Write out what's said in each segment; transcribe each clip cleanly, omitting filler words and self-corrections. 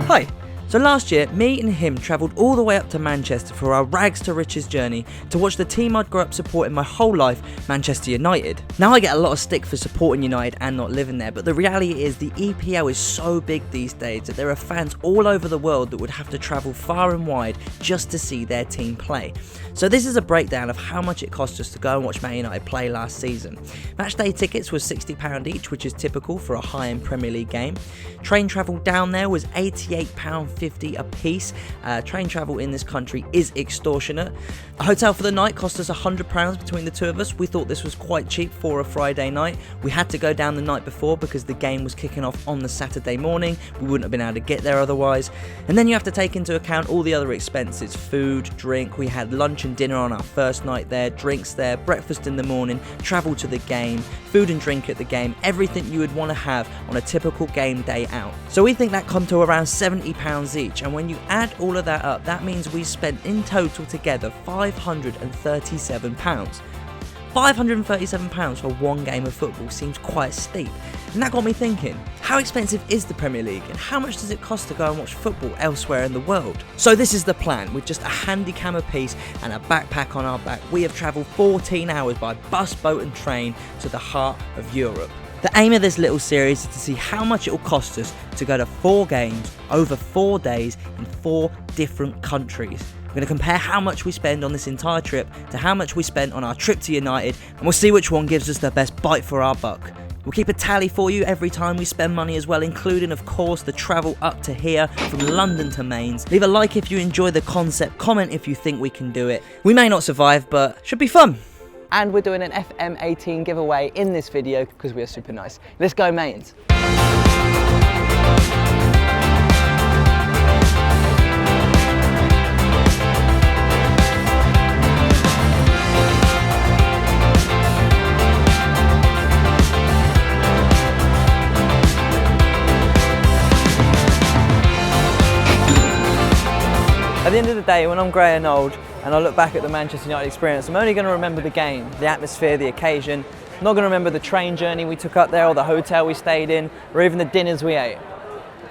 Hi. So last year, me and him travelled all the way up to Manchester for our rags to riches journey to watch the team I'd grown up supporting my whole life, Manchester United. Now I get a lot of stick for supporting United and not living there, but the reality is the EPL is so big these days that there are fans all over the world that would have to travel far and wide just to see their team play. So this is a breakdown of how much it cost us to go and watch Man United play last season. Matchday tickets was £60 each, which is typical for a high-end Premier League game. Train travel down there was £88.50 a piece. Train travel in this country is extortionate. A hotel for the night cost us £100 between the two of us. We thought this was quite cheap for a Friday night. We had to go down the night before because the game was kicking off on the Saturday morning. We wouldn't have been able to get there otherwise. And then you have to take into account all the other expenses: food, drink. We had lunch and dinner on our first night there, drinks there, breakfast in the morning, travel to the game, food and drink at the game, everything you would want to have on a typical game day out. So we think that come to around £70 each, and when you add all of that up, that means we spent in total together £537. £537 for one game of football seems quite steep, and that got me thinking, how expensive is the Premier League and how much does it cost to go and watch football elsewhere in the world? So this is the plan. With just a handy cam apiece and a backpack on our back, we have travelled 14 hours by bus, boat and train to the heart of Europe. The aim of this little series is to see how much it will cost us to go to 4 games over 4 days in 4 different countries. We're going to compare how much we spend on this entire trip to how much we spent on our trip to United, and we'll see which one gives us the best bite for our buck. We'll keep a tally for you every time we spend money as well, including of course the travel up to here from London to Mainz. Leave a like if you enjoy the concept, comment if you think we can do it. We may not survive, but should be fun. And we're doing an FM18 giveaway in this video because we are super nice. Let's go Mainz. At the end of the day, when I'm grey and old and I look back at the Manchester United experience, I'm only going to remember the game, the atmosphere, the occasion. I'm not going to remember the train journey we took up there or the hotel we stayed in or even the dinners we ate.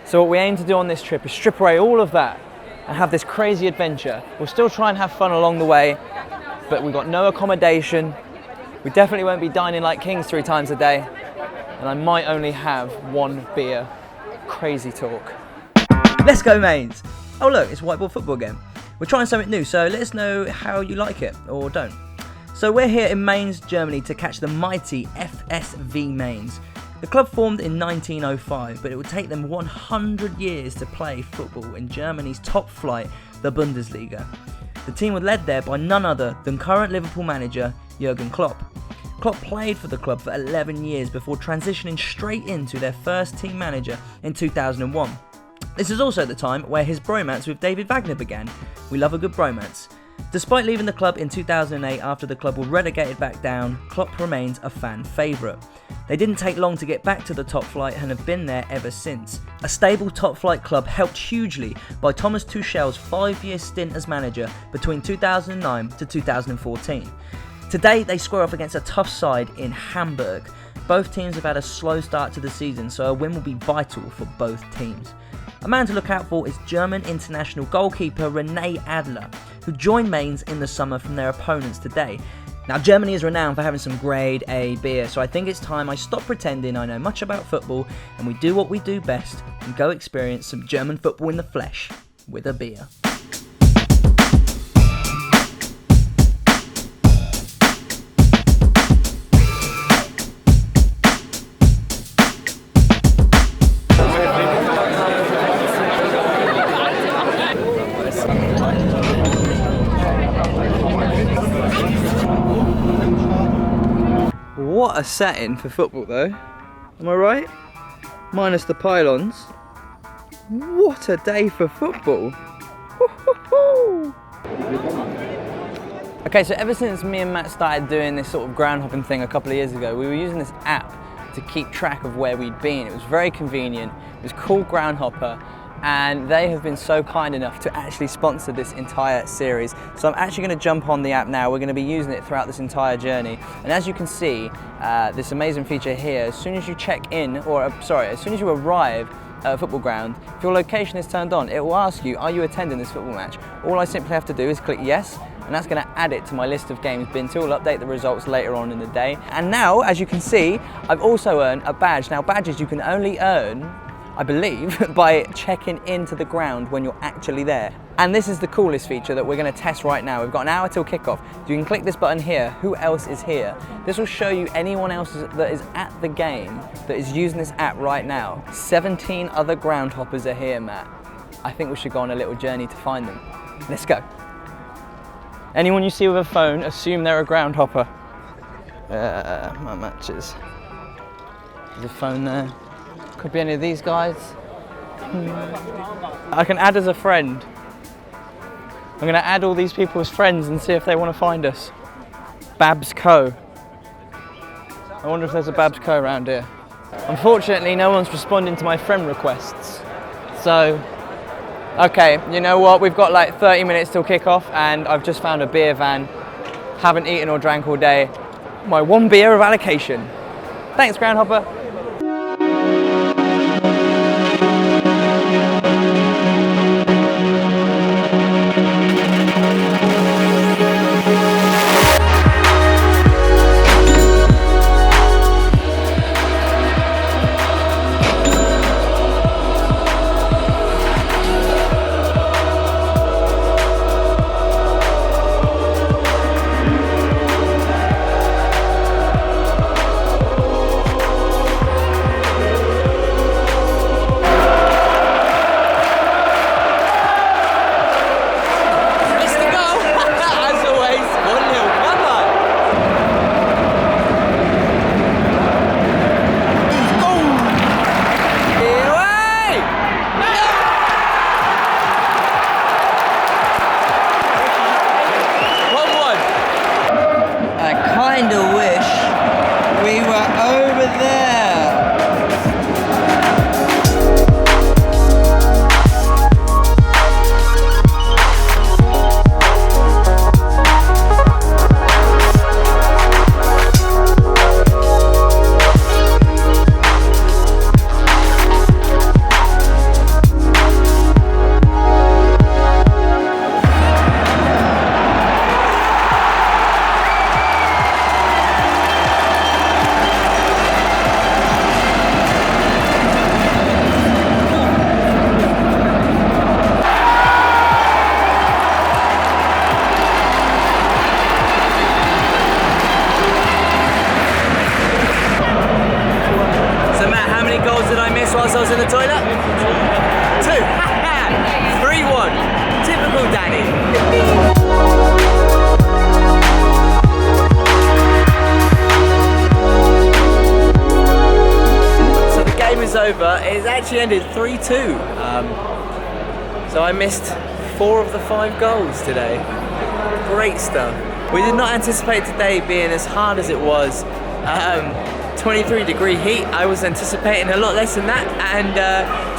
So what we aim to do on this trip is strip away all of that and have this crazy adventure. We'll still try and have fun along the way, but we've got no accommodation. We definitely won't be dining like kings 3 times a day, and I might only have 1 beer. Crazy talk. Let's go Mainz! Oh look, it's whiteboard football again. We're trying something new, so let us know how you like it, or don't. So we're here in Mainz, Germany to catch the mighty FSV Mainz. The club formed in 1905, but it would take them 100 years to play football in Germany's top flight, the Bundesliga. The team was led there by none other than current Liverpool manager Jurgen Klopp. Klopp played for the club for 11 years before transitioning straight into their first team manager in 2001. This is also the time where his bromance with David Wagner began. We love a good bromance. Despite leaving the club in 2008 after the club were relegated back down, Klopp remains a fan favourite. They didn't take long to get back to the top flight and have been there ever since. A stable top flight club helped hugely by Thomas Tuchel's 5-year stint as manager between 2009 to 2014. Today they square off against a tough side in Hamburg. Both teams have had a slow start to the season, so a win will be vital for both teams. A man to look out for is German international goalkeeper René Adler, who joined Mainz in the summer from their opponents today. Now Germany is renowned for having some grade A beer, so I think it's time I stop pretending I know much about football and we do what we do best and go experience some German football in the flesh with a beer. What a setting for football though, am I right? Minus the pylons. What a day for football. Okay, so ever since me and Matt started doing this sort of ground hopping thing a couple of years ago, we were using this app to keep track of where we'd been. It was very convenient, it was called Groundhopper, and they have been so kind enough to actually sponsor this entire series. So I'm actually going to jump on the app now. We're going to be using it throughout this entire journey, and as you can see, this amazing feature here, as soon as you check in, or sorry, as soon as you arrive football ground, if your location is turned on, it will ask you, are you attending this football match? All I simply have to do is click yes, and that's going to add it to my list of games been to. We'll update the results later on in the day. And now, as you can see, I've also earned a badge. Now, badges you can only earn, I believe, by checking into the ground when you're actually there. And this is the coolest feature that we're going to test right now. We've got an hour till kickoff. You can click this button here, who else is here. This will show you anyone else that is at the game that is using this app right now. 17 other ground hoppers are here, Matt. I think we should go on a little journey to find them. Let's go. Anyone you see with a phone, assume they're a ground hopper. My matches. There's a phone there. Could be any of these guys. I can add as a friend. I'm going to add all these people as friends and see if they want to find us. Babs Co. I wonder if there's a Babs Co around here. Unfortunately, no one's responding to my friend requests. So, okay, you know what? We've got like 30 minutes till kickoff and I've just found a beer van. Haven't eaten or drank all day. My one beer of allocation. Thanks, Groundhopper. Whilst I was in the toilet? 2. 3-1. Typical Danny. So the game is over. It's actually ended 3-2. So I missed 4 of the 5 goals today. Great stuff. We did not anticipate today being as hard as it was. 23-degree heat. I was anticipating a lot less than that, and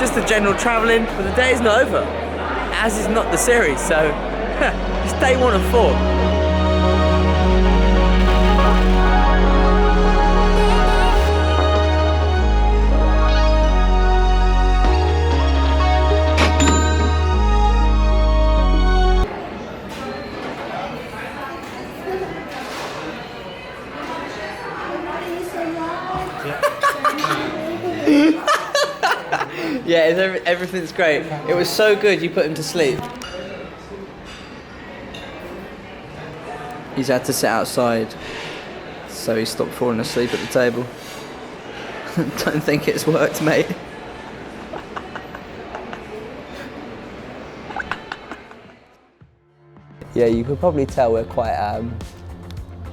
just the general travelling, but the day is not over, as is not the series, so it's day 1 of 4. Yeah, everything's great. It was so good you put him to sleep. He's had to sit outside, so he stopped falling asleep at the table. Don't think it's worked, mate. Yeah, you could probably tell we're quite,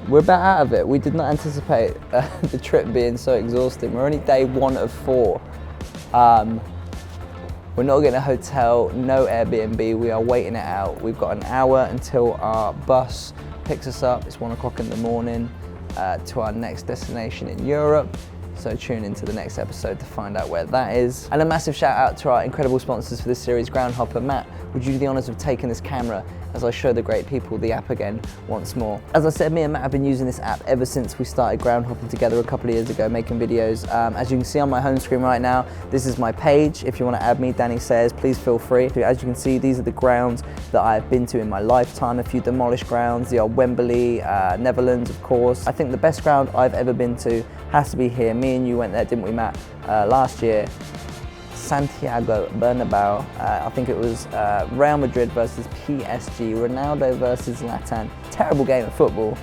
we're about out of it. We did not anticipate the trip being so exhausting. We're only day 1 of 4. We're not getting a hotel, no Airbnb, we are waiting it out. We've got an hour until our bus picks us up. It's 1 o'clock in the morning to our next destination in Europe. So tune into the next episode to find out where that is. And a massive shout out to our incredible sponsors for this series, Groundhopper. Matt, would you do the honors of taking this camera as I show the great people the app again once more. As I said, me and Matt have been using this app ever since we started ground hopping together a couple of years ago, making videos. As you can see on my home screen right now, this is my page. If you want to add me, Danny Says, please feel free. As you can see, these are the grounds that I've been to in my lifetime. A few demolished grounds, the old Wembley, Netherlands, of course. I think the best ground I've ever been to has to be here. Me and you went there, didn't we, Matt? Last year. Santiago Bernabeu. I think it was Real Madrid versus PSG, Ronaldo versus Zlatan. Terrible game of football,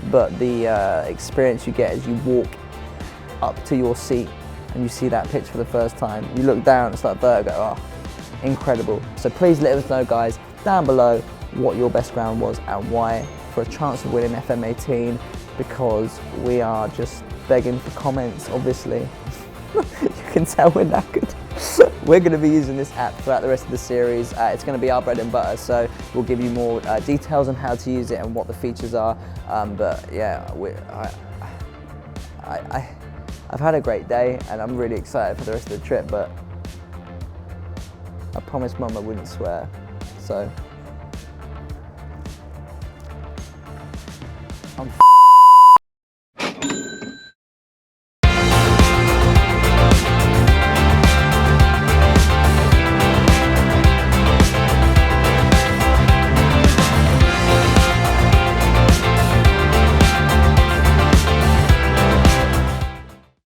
but the experience you get as you walk up to your seat and you see that pitch for the first time. You look down, it's like vertigo. Oh, incredible. So please let us know, guys, down below what your best ground was and why, for a chance of winning FM18, because we are just begging for comments, obviously. You can tell we're knackered. We're going to be using this app throughout the rest of the series. It's going to be our bread and butter, so we'll give you more details on how to use it and what the features are. But yeah, I've had a great day and I'm really excited for the rest of the trip, but I promised Mum I wouldn't swear, so I'm